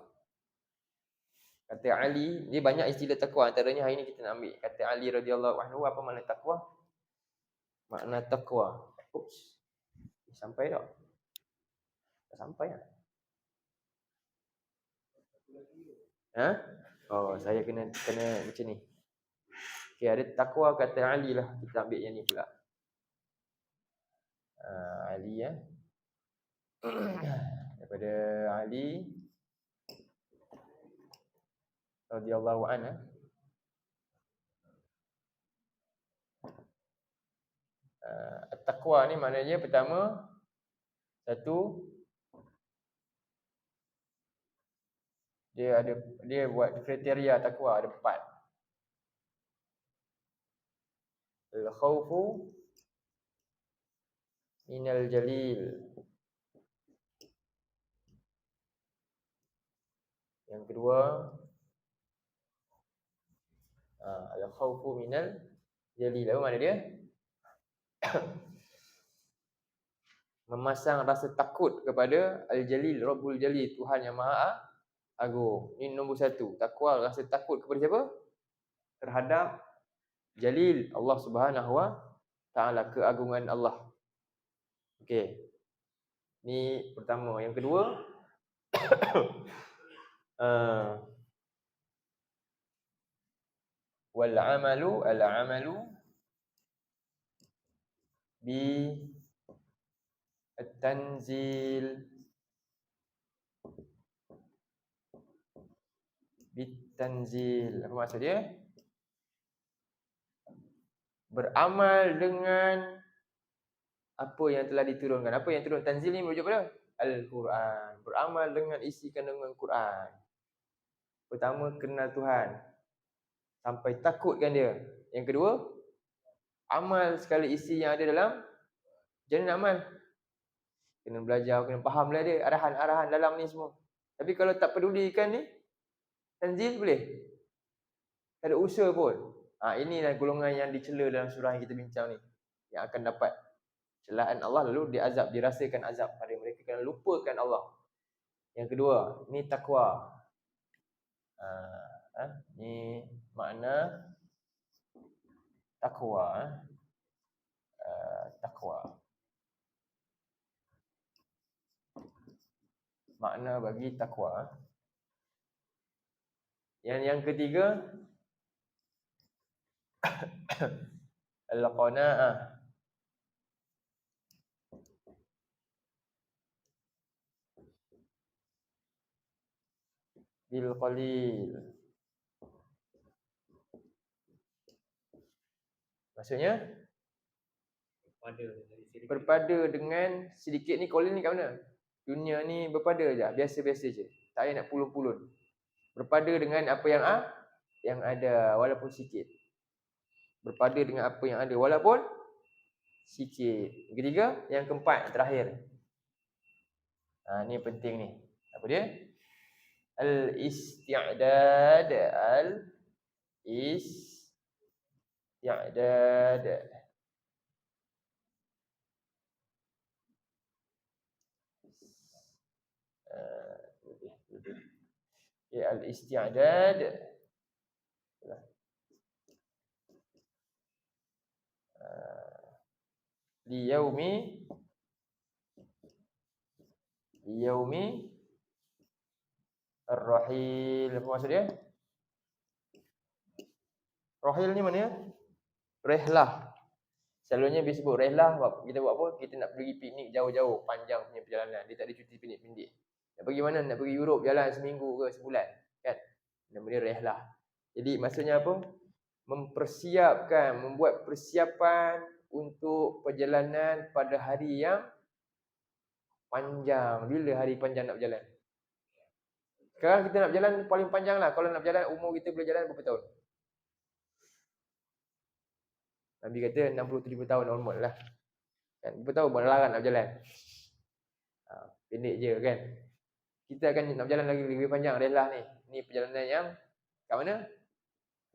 Kata Ali, dia banyak istilah takwa, antaranya hari ni kita nak ambil. Kata Ali radhiyallahu anhu, apa makna takwa? Makna takwa. Oops. Sampai tak? Tak sampai tak? Ha? Oh, saya kena macam ni. Okey, ada takwa kata Ali lah. Kita ambil yang ni pula. Ali ya. Daripada Ali radhiyallahu anhu. Takwa ni maknanya pertama, satu, dia buat kriteria takwa ada 4. Al-khawfu minal jalil. Yang kedua, al-khawfu minal jalil. Apa makna dia? Memasang rasa takut kepada Al-Jalil, Rabbul Jalil, Tuhan yang Maha Agung. Ini nombor 1. Takwa, rasa takut kepada siapa? Terhadap Jalil, Allah Subhanahu Wa Taala, keagungan Allah. Okey. Ni pertama. Yang kedua, wal amalu al-amalu bi at-tanzil bitanzil. Apa maksud dia? Beramal dengan apa yang telah diturunkan. Apa yang turun? Tanzil ni merujuk pada Al-Quran. Beramal dengan isi kandungan Quran. Pertama, kenal Tuhan sampai takutkan dia. Yang kedua, amal sekali isi yang ada dalam. Jangan nak amal, kena belajar, kena fahamlah dia arahan-arahan dalam ni semua. Tapi kalau tak pedulikan ni, tanzil boleh, tak ada usaha pun. Inilah golongan yang dicela dalam surah yang kita bincang ni, yang akan dapat celaan Allah, lalu diazab, dirasakan azab pada mereka kerana lupakan Allah. Yang kedua, ni takwa. Ni makna takwa. Takwa. Makna bagi takwa. Yang ketiga, al-qanaah. Bil qalil. Maksudnya berpada dengan sedikit. Ni qalil ni kat mana? Dunia ni berpada je, biasa-biasa je. Tak payah nak pulun-pulun. Berpada dengan apa yang ada walaupun sikit. Berpada dengan apa yang ada walaupun sikit. Yang ketiga, yang keempat, terakhir. Ni penting ni. Apa dia? Al-isti'dad. Al-isti'dad. Al-isti'dad liyaumi ar-rahil. Apa maksud dia? Rahil ni mana? Rehlah. Selalunya bila sebut rehlah, kita buat apa? Kita nak pergi piknik jauh-jauh, panjang punya perjalanan. Dia tak ada cuti pendek-pendek. Nak pergi mana? Nak pergi Europe, jalan seminggu ke sebulan, kan? Nama dia rehlah. Jadi maksudnya apa? Mempersiapkan, membuat persiapan untuk perjalanan pada hari yang panjang. Bila hari panjang nak berjalan? Sekarang kita nak berjalan paling panjang lah. Kalau nak berjalan, umur kita boleh jalan berapa tahun? Nabi kata 60-70 tahun normal lah. Kan? Berapa tahun buat larang nak berjalan? Pendek je kan? Kita akan nak berjalan lagi lebih panjang adalah ni. Ni perjalanan yang kat mana?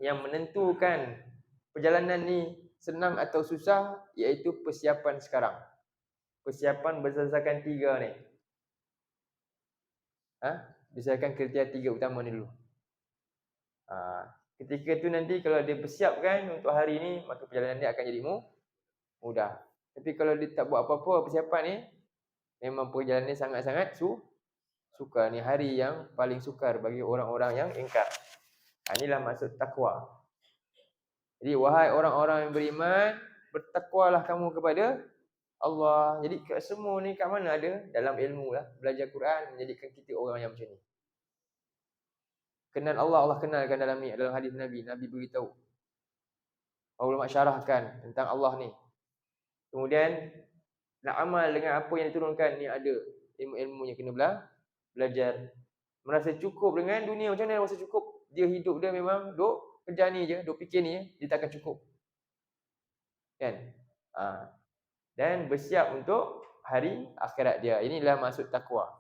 Yang menentukan perjalanan ni senang atau susah, iaitu persiapan sekarang. Persiapan berdasarkan 3 ni. Berdasarkan kriteria 3 utama ni dulu. Ketika tu nanti kalau dia persiapkan untuk hari ni, maka perjalanan dia akan jadi mudah. Tapi kalau dia tak buat apa-apa persiapan ni, memang perjalanan ni sangat-sangat sukar. Ni hari yang paling sukar bagi orang-orang yang ingkar. Inilah maksud takwa. Jadi wahai orang-orang yang beriman, bertakwalah kamu kepada Allah. Jadi semua ni kat mana ada? Dalam ilmu lah. Belajar Quran menjadikan kita orang yang macam ni. Kenal Allah, Allah kenalkan dalam ni, dalam hadis Nabi. Nabi beritahu. Ulama syarahkan tentang Allah ni. Kemudian nak amal dengan apa yang diturunkan ni, ada ilmu-ilmunya, kena belajar. Merasa cukup dengan dunia, macam mana merasa cukup? Dia hidup dia memang duk kerja ni je, duk fikir ni je, dia takkan cukup. Kan? Dan bersiap untuk hari akhirat dia. Inilah maksud takwa.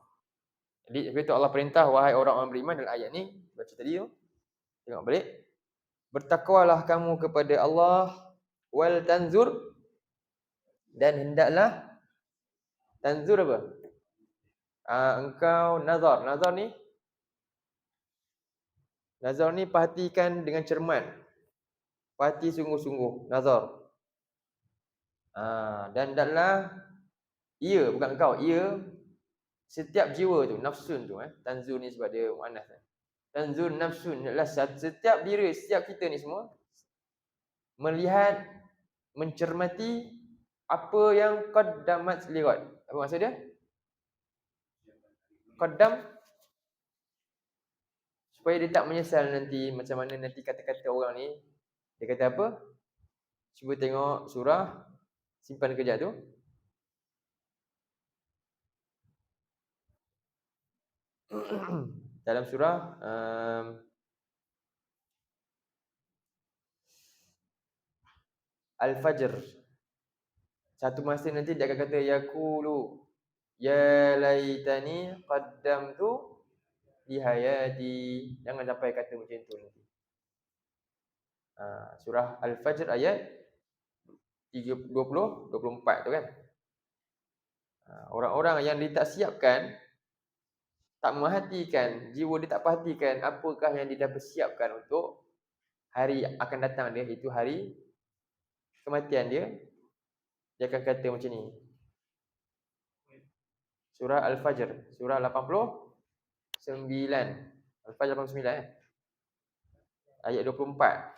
Jadi sebab itu Allah perintah wahai orang-orang beriman dalam ayat ni, baca tadi tu. Tengok balik. Bertakwalah kamu kepada Allah wal tanzur, dan hendaklah tanzur apa? Engkau nazar. Nazar ni perhatikan dengan cermat. Perhati sungguh-sungguh, nazar. Dan hendaklah ia, bukan engkau, ia, setiap jiwa tu, nafsun tu, tanzur ni sebab dia muannas. Tanzur nafsun, adalah setiap diri, setiap kita ni semua melihat, mencermati apa yang qaddamat liwat. Apa maksud dia? Qaddam, supaya dia tak menyesal nanti macam mana nanti kata-kata orang ni. Dia kata apa? Cuba tengok surah, simpan kejap tu. Dalam surah Al-Fajr. Satu masa nanti dia akan kata yaqulu ya laitani qaddamtu li hayati. Jangan sampai kata macam tu nanti. Surah Al-Fajr ayat 20-24 tu kan. Orang-orang yang dia tak siapkan, tak memerhatikan, jiwa dia tak perhatikan apakah yang dia dah persiapkan untuk hari akan datang dia, itu hari kematian dia. Dia akan kata macam ni. Surah Al-Fajr, surah 89. Al-Fajr 89 ayat 24.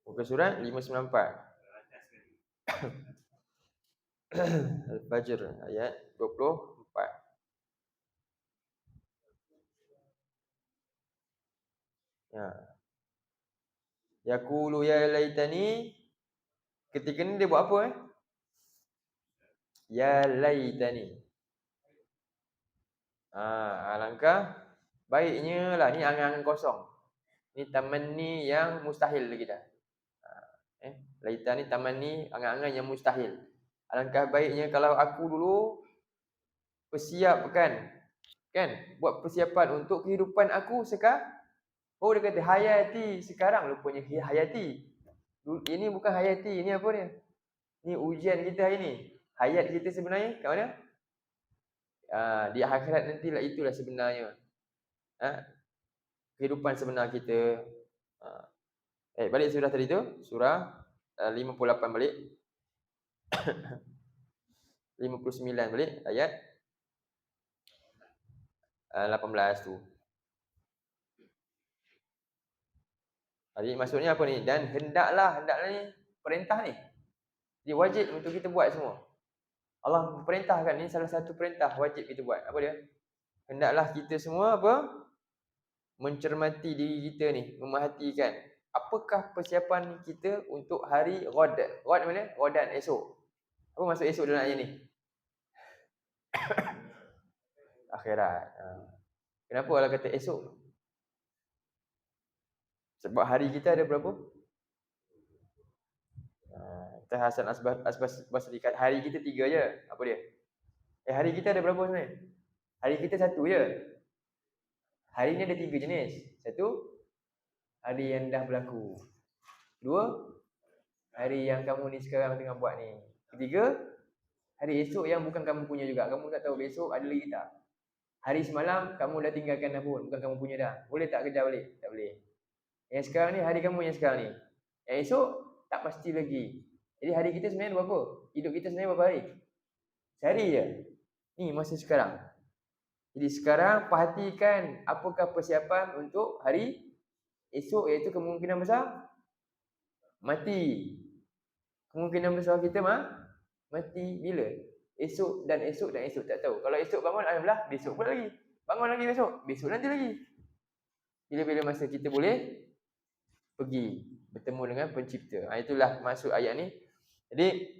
Bukan surah 594. Al-Fajr ayat 24. Yaqulu ya laitani. Ketika ni dia buat apa? Ya laitani. Alangkah baiknya lah. Ni angan-angan kosong. Ni tamanni yang mustahil lagi dah. Laitani tamanni, angan-angan yang mustahil. Alangkah baiknya kalau aku dulu persiapkan, kan, buat persiapan untuk kehidupan aku sekarang. Dia kata hayati, sekarang rupanya hayati. Ini bukan hayati, ini apa dia? Ni ujian kita hari ni. Hayat kita sebenarnya kat mana? Di akhirat nantilah, itulah sebenarnya kehidupan sebenar kita. Balik surah tadi tu, surah 58 balik. 59 balik ayat 18 tu. Jadi maksudnya apa ni? Dan hendaklah ni perintah ni. Dia wajib untuk kita buat semua. Allah perintahkan, ni salah satu perintah wajib kita buat. Apa dia? Hendaklah kita semua apa? Mencermati diri kita ni, memerhatikan apakah persiapan kita untuk hari Ghad. Ghad mana? Ghadan, esok. Apa maksud esok dalam ayat ni? Akhirat. Kenapa Allah kata esok? Sebab hari kita ada berapa? Hasan Basri kata hari kita 3 je. Apa dia? Hari kita ada berapa sebenarnya? Hari kita 1 je. Hari ni ada 3 jenis. 1, hari yang dah berlaku. 2, hari yang kamu ni sekarang tengah buat ni. 3, hari esok yang bukan kamu punya juga. Kamu tak tahu besok ada lagi tak. Hari semalam kamu dah tinggalkan dah pun, bukan kamu punya dah. Boleh tak kerja balik? Tak boleh. Yang sekarang ni hari kamu yang sekarang ni. Yang esok tak pasti lagi. Jadi hari kita sebenarnya berapa? Hidup kita sebenarnya berapa hari? Sehari je. Ni masa sekarang. Jadi sekarang perhatikan apakah persiapan untuk hari esok, iaitu kemungkinan besar mati. Kemungkinan besar kita mati bila? Esok dan esok dan esok, tak tahu. Kalau esok bangun, alhamdulillah, besok pula lagi. Bangun lagi besok nanti lagi. Bila-bila masa kita boleh pergi bertemu dengan pencipta. Itulah maksud ayat ni. Jadi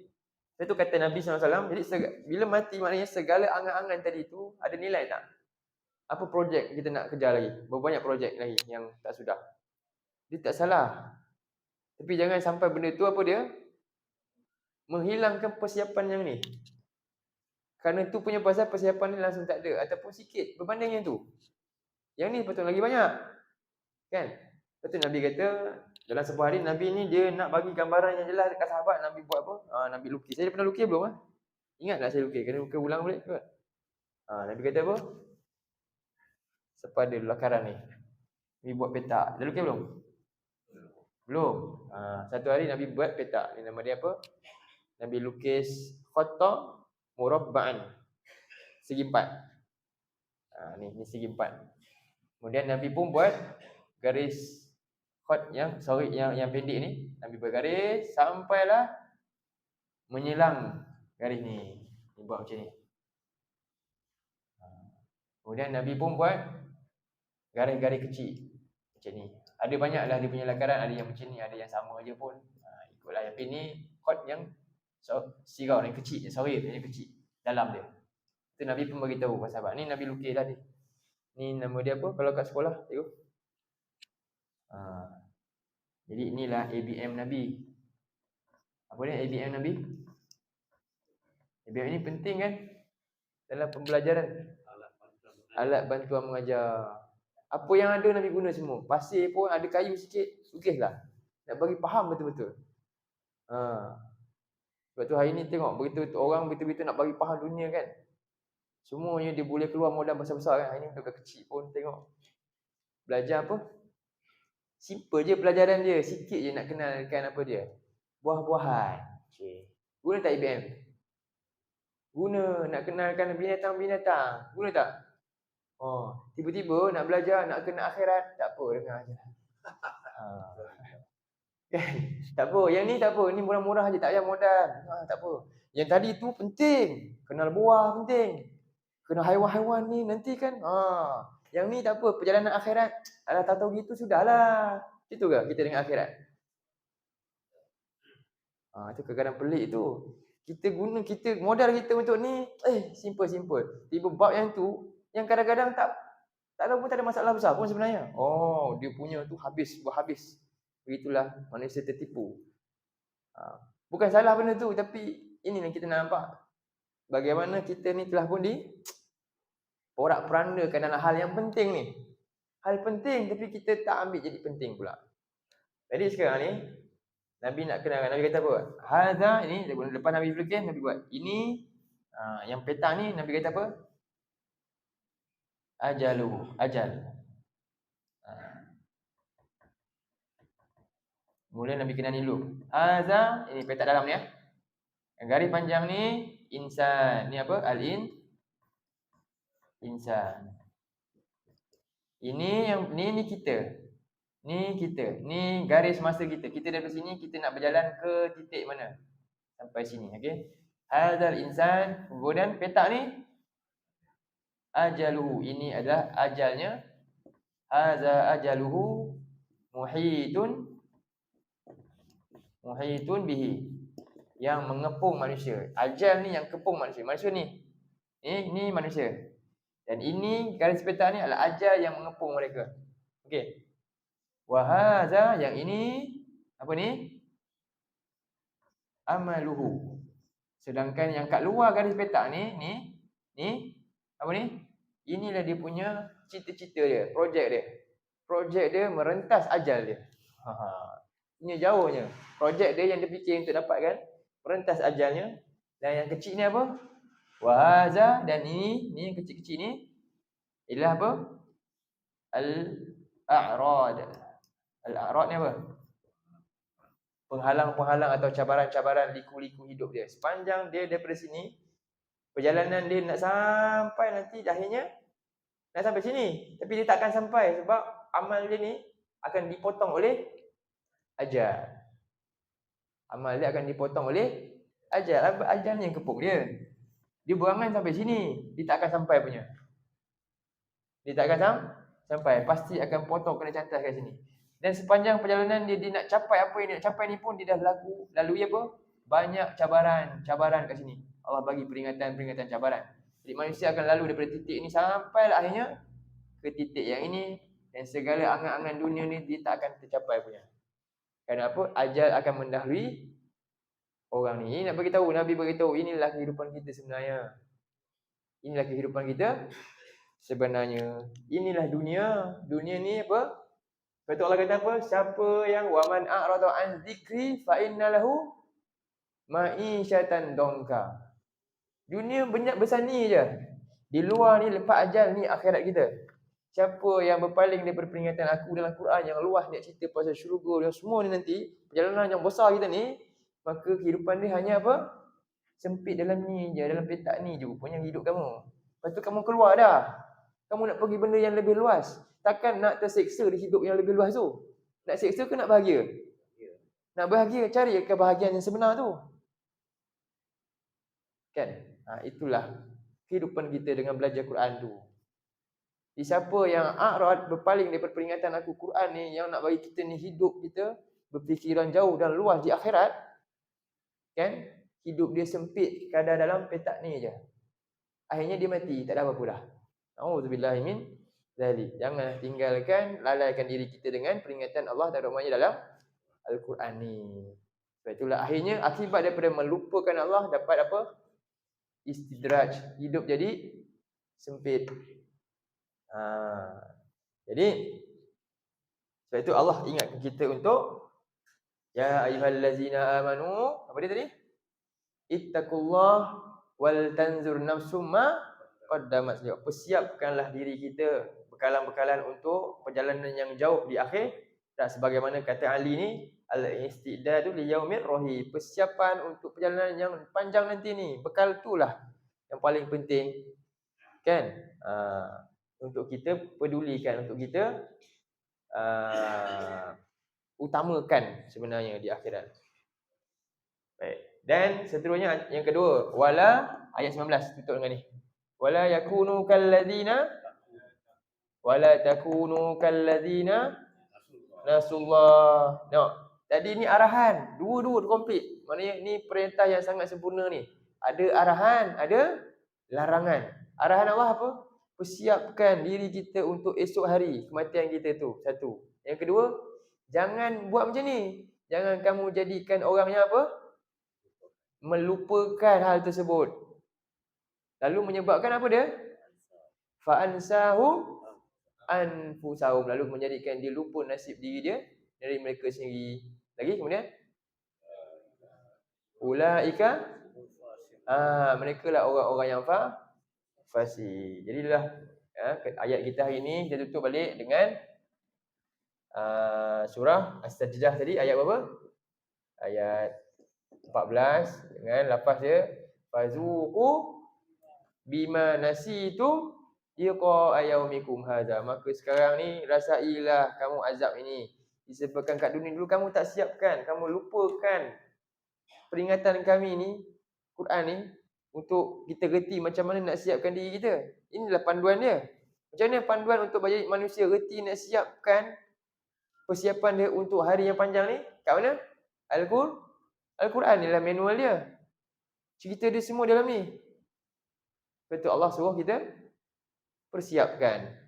itu kata Nabi SAW. Jadi bila mati maknanya segala angan-angan tadi tu ada nilai tak? Apa projek kita nak kejar lagi? Berapa banyak projek lagi yang tak sudah? Dia tak salah. Tapi jangan sampai benda tu apa dia? Menghilangkan persiapan yang ni. Kerana tu punya pasal persiapan ni langsung tak ada. Ataupun sikit berbanding yang tu. Yang ni betul lagi banyak. Kan? Betul Nabi kata dalam sebuah hari Nabi ni dia nak bagi gambaran yang jelas dekat sahabat. Nabi buat apa? Nabi lukis. Saya pernah lukis belum? Ingat tak saya lukis? Kena lukis ulang boleh? Nabi kata apa? Sepada lakaran ni. Nabi buat petak. Dah lukis belum? Belum. Satu hari Nabi buat petak. Ni nama dia apa? Nabi lukis khatta murabba'an. Segi 4. Ni segi 4. Kemudian Nabi pun buat garis khat yang pendek ni. Nabi buat garis sampailah menyelang garis ni. Ni buat macam ni. Kemudian Nabi pun buat garis-garis kecil macam ni. Ada banyaklah dia punya lakaran, ada yang macam ni, ada yang sama aja pun. Ikutlah yang ni khat yang sirau yang kecil, yang sorif yang kecil dalam dia. Itu Nabi pun bagi tahu kepada sahabat. Ni Nabi lukis dah ni. Ni nama dia apa kalau kat sekolah? Tengok. Jadi inilah ABM Nabi. Apa dia ABM Nabi? ABM ini penting kan dalam pembelajaran. Alat bantuan mengajar. Apa yang ada Nabi guna semua. Pasir pun ada kayu sikit, lukislah. Nak bagi faham betul-betul. Sebab tu hari ni tengok begitu orang begitu-begitu nak bagi faham dunia kan. Semuanya dia boleh keluar modal besar-besar kan. Hari ni budak kecil pun tengok. Belajar apa? Simple je pelajaran dia. Sikit je nak kenalkan apa dia. Buah-buahan. Okay. Guna tak IBM? Guna. Nak kenalkan binatang-binatang. Guna tak? Tiba-tiba nak belajar, nak kena akhirat. Tak apa, dengar je. Kan? Tak apa. Yang ni tak apa. Ni murah-murah je. Tak payah modal. Tak apa. Yang tadi tu penting. Kenal buah penting. Kenal haiwan-haiwan ni nanti kan. Yang ni tak apa. Perjalanan akhirat. Alah tak tahu gitu sudahlah. Itu ke kita dengan akhirat? Itu kadang-kadang pelik tu. Kita modal kita untuk ni simple. Tiba bab yang tu yang kadang-kadang tak ada pun tak ada masalah besar pun sebenarnya. Dia punya tu habis. Begitulah manusia tertipu. Bukan salah benda tu, tapi ini yang kita nak nampak. Bagaimana kita ni telah pun porak-porandakan dalam hal yang penting ni. Hal penting tapi kita tak ambil jadi penting pula. Jadi sekarang ni Nabi nak kenalkan. Nabi kata apa? Hadza ini lepas Nabi berlukis, Nabi buat. Ini yang petang ni Nabi kata apa? Ajal. Kemudian Nabi kenali dulu. Hadza ini petak dalam ni ya. Yang garis panjang ni insan. Ni apa? Insan. Ini yang ni kita. Ni kita. Ni garis masa kita. Kita dari sini kita nak berjalan ke titik mana? Sampai sini, okey? Hadzal insan, kemudian petak ni ajaluhu, ini adalah ajalnya. Hadza ajaluhu muhitun bihi, yang mengepung manusia. Ajal ni yang kepung manusia. Manusia ni manusia. Dan ini garis petak ni adalah ajal yang mengepung mereka. Okey. Wa hadza, yang ini apa ni? Amaluhu. Sedangkan yang kat luar garis petak ni apa ni? Inilah dia punya cita-cita dia, projek dia merentas ajal dia. Ini jauhnya. Projek dia yang dia fikir untuk dapatkan merentas ajalnya. Dan yang kecil ni apa? Wa hadza, dan ini yang kecil-kecil ni ialah apa? Al-a'rad. Al-a'rad ni apa? Penghalang-penghalang atau cabaran-cabaran liku-liku hidup dia. Sepanjang dia daripada sini, perjalanan dia nak sampai nanti akhirnya nak sampai sini. Tapi dia tak akan sampai sebab amal dia ni akan dipotong oleh ajal. Amal dia akan dipotong oleh ajal. Ajalnya yang kepung dia. Dia berangan sampai sini, dia tak akan sampai punya. Dia tak akan sampai. Pasti akan potong, kena cantas kat sini. Dan sepanjang perjalanan dia nak capai apa yang dia nak capai ni pun, dia dah lalui apa? Banyak cabaran kat sini. Allah bagi peringatan cabaran. Jadi manusia akan lalu daripada titik ini sampai akhirnya ke titik yang ini. Dan segala angan-angan dunia ni dia tak akan tercapai punya. Kenapa? Ajal akan mendahului orang ni. Nak bagi tahu, Nabi beritahu, inilah kehidupan kita sebenarnya. Inilah kehidupan kita sebenarnya. Inilah dunia. Dunia ni apa? Betul Allah kata apa? Siapa yang waman a'rada an dzikri fa innalahu ma'isyatan dongka. Dunia banyak besar ni je. Di luar ni lepas ajal ni akhirat kita. Siapa yang berpaling daripada peringatan aku dalam Quran yang luas ni cerita pasal syurga dan semua ni nanti, perjalanan yang besar kita ni, maka kehidupan dia hanya apa? Sempit dalam ni je, dalam petak ni je rupanya hidup kamu. Lepas tu kamu keluar dah. Kamu nak pergi benda yang lebih luas. Takkan nak terseksa di hidup yang lebih luas tu. Nak seksa ke nak bahagia? Nak bahagia, cari kebahagiaan yang sebenar tu. Kan? Itulah kehidupan kita dengan belajar Quran tu. Siapa yang a'rad, berpaling daripada peringatan aku Quran ni, yang nak bagi kita ni hidup kita berfikiran jauh dan luas di akhirat, kan? Hidup dia sempit kadar dalam petak ni je. Akhirnya dia mati, tak ada apa-apa dah. Auzubillahi min zalik. Jangan tinggalkan, lalaikan diri kita dengan peringatan Allah dan Rahman-Nya dalam Al-Quran ni. Sebab itulah akhirnya akibat daripada melupakan Allah dapat apa? Istidraj. Hidup jadi sempit. Jadi sebab itu Allah ingatkan kita untuk ya ayyuhallazina amanu, apa dia tadi? Ittaqullah wal tanzur nafsum ma qaddamat. Persiapkanlah diri kita, bekalan-bekalan untuk perjalanan yang jauh di akhir. Dan sebagaimana kata Ali ni, al-istidadu li yaumir rahim. Persiapan untuk perjalanan yang panjang nanti ni, bekal itulah yang paling penting. Kan? Untuk kita pedulikan, untuk kita utamakan sebenarnya di akhirat. Baik. Dan seterusnya yang kedua, wala ayat 19 tutup dengan ni. Wala yakunu kalladzina wala takunu kalladzina nasullah. Tadi ni arahan, dua-dua komplit. Maknanya ni perintah yang sangat sempurna ni. Ada arahan, ada larangan. Arahan Allah apa? Persiapkan diri kita untuk esok hari kematian kita tu. Satu. Yang kedua, jangan buat macam ni. Jangan kamu jadikan orang yang apa? Melupakan hal tersebut. Lalu menyebabkan apa dia? Fa'ansahum anfusahum. Lalu menjadikan dia lupa nasib diri dia dari mereka sendiri. Lagi kemudian? Ulaika mereka lah orang-orang yang fasik. Jadilah ayat kita hari ini kita tutup balik dengan surah As-Sajdah tadi, ayat berapa? Ayat 14 dengan lafaz dia fazuqu bima nasitum liqa yaumikum hadza. Maka sekarang ni rasailah kamu azab ini. Disebabkan kat dunia dulu kamu tak siapkan, kamu lupakan peringatan kami ni, Quran ni untuk kita reti macam mana nak siapkan diri kita. Inilah panduan dia. Macam mana panduan untuk bagi manusia reti nak siapkan persiapan dia untuk hari yang panjang ni? Kat mana? Al-Quran ni lah manual dia. Cerita dia semua dalam ni. Betul Allah suruh kita persiapkan.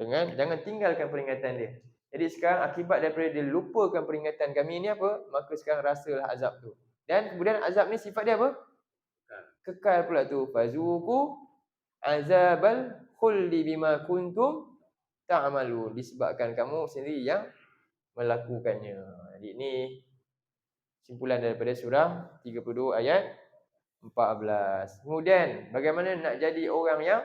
Dengan jangan tinggalkan peringatan dia. Jadi sekarang akibat daripada dia lupakan peringatan kami ni apa? Maka sekarang rasalah azab tu. Dan kemudian azab ni sifat dia apa? Kekal pula tu. Fazuku azabal khuldi bima kuntum ta'malun. Disebabkan kamu sendiri yang melakukannya. Jadi ini simpulan daripada surah 32 ayat 14. Kemudian bagaimana nak jadi orang yang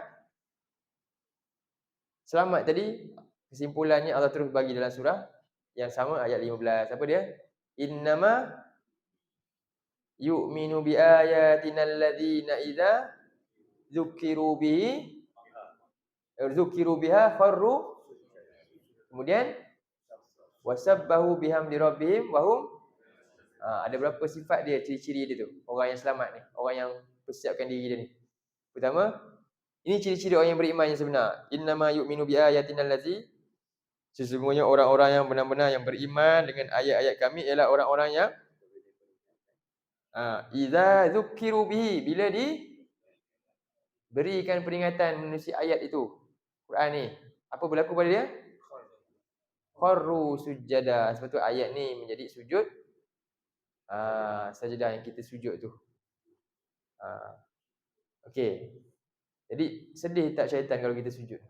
selamat tadi? Kesimpulannya Allah terus bagi dalam surah yang sama ayat 15. Apa dia? Innama yu'minu bi ayatina alladzina idza dzukiru biha kharru. Kemudian wasabbahu bihamdi rabbihim wa hum ada berapa sifat dia, ciri-ciri dia tu. Orang yang selamat ni, orang yang persiapkan diri dia ni. Pertama, ini ciri-ciri orang yang beriman yang sebenar. Innama yu'minu bi ayatina allazi, sesungguhnya orang-orang yang benar-benar yang beriman dengan ayat-ayat kami ialah orang-orang yang idza dzukiru bihi, bila diberikan peringatan menerusi ayat itu, Quran ni, apa berlaku pada dia? Kharru sujada. Sebab tu ayat ni menjadi sujud sajadah yang kita sujud tu. Okey. Jadi sedih tak syaitan kalau kita sujud?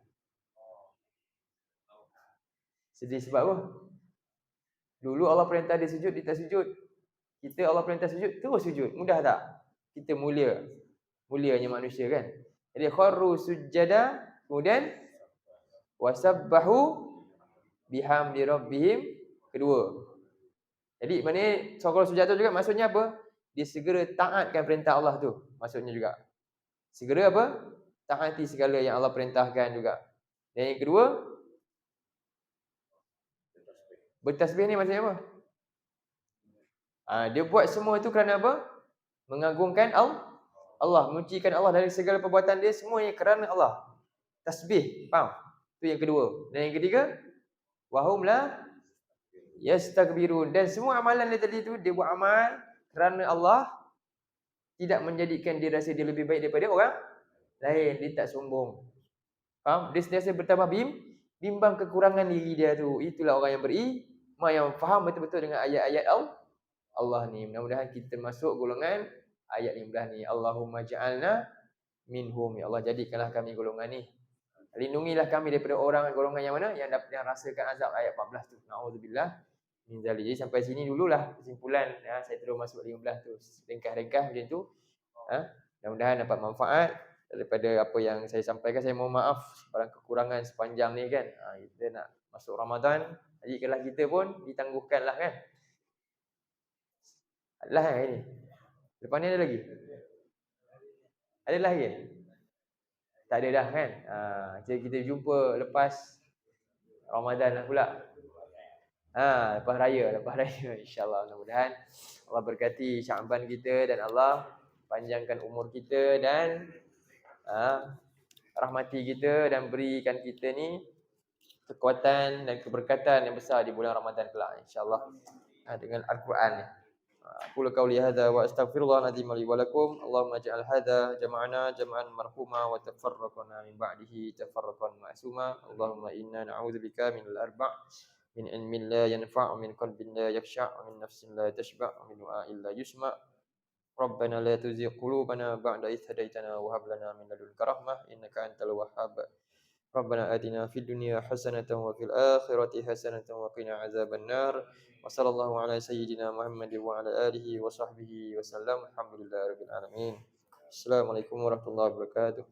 Sedih sebab apa? Dulu Allah perintah dia sujud, dia tak sujud. Kita Allah perintah sujud, terus sujud. Mudah tak? Kita mulianya manusia kan. Jadi kharru sujada, kemudian wasabbahu bihamdi rabbihim, kedua. Jadi maknanya kalau sujud tu juga maksudnya apa? Dia segera taatkan perintah Allah tu. Maksudnya juga. Segera apa? Taati segala yang Allah perintahkan juga. Dan yang kedua, bertasbih ni maksudnya apa? Dia buat semua itu kerana apa? Mengagungkan Allah, memujikan Allah dari segala perbuatan dia, semuanya kerana Allah. Tasbih, faham? Itu yang kedua. Dan yang ketiga, wahum la yastakbirun. Dan semua amalan dia tadi tu, dia buat amal kerana Allah, tidak menjadikan dia rasa dia lebih baik daripada orang lain. Dia tak sombong. Faham? Dia sentiasa bertambah bimbang kekurangan diri dia tu. Itulah orang yang beriman, yang faham betul-betul dengan ayat-ayat Allah ni. Mudah-mudahan kita masuk golongan ayat 15 ni. Allahumma ja'alna minhum. Ya Allah, jadikanlah kami golongan ni. Lindungilah kami daripada orang golongan yang mana? Yang rasakan azab, ayat 14 tu. Na'udzubillah min zalik. Jadi sampai sini dululah kesimpulan. Saya terus masuk 15 tu. Ringkas-ringkas macam tu. Mudah-mudahan dapat manfaat daripada apa yang saya sampaikan. Saya mohon maaf barang kekurangan sepanjang ni kan. Kita nak masuk Ramadan. Jadi kalau kita pun ditangguhkanlah kan. Adalah kan ini. Lepas ni ada lagi? Ada lagi? Tak ada dah kan. Jadi kita jumpa lepas Ramadan lah pula. Lepas raya insya-Allah. Mudah-mudahan Allah berkati Syaban kita dan Allah panjangkan umur kita dan rahmati kita dan berikan kita ni kekuatan dan keberkatan yang besar di bulan Ramadan kelak insya-Allah dengan Al-Quran ni. Aqulu qawli hadza wa astaghfirullah al-azim li wa lakum. Allahumma ij'al hadza jama'ana jam'an marhuma wa tafarraqna min ba'dihi tafarraqan ma'suma. Allahumma inna na'udzubika min al-arba' min ilmin la yanfa' min qalbin la yakhsha' min nafsin la tashba' min du'a'in la yusma'. Rabbana la tuzigh qulubana ba'da idh hadaytana wa hab lana min ladunka rahmah innaka antal wahhab. Rabbana atina fid dunya hasanatan wa fil akhirati hasanatan wa qina azabannar. Wa sallallahu ala sayyidina Muhammad wa ala alihi wa sahbihi wa sallam. Alhamdulillahirabbil alamin. Assalamualaikum warahmatullahi wabarakatuh.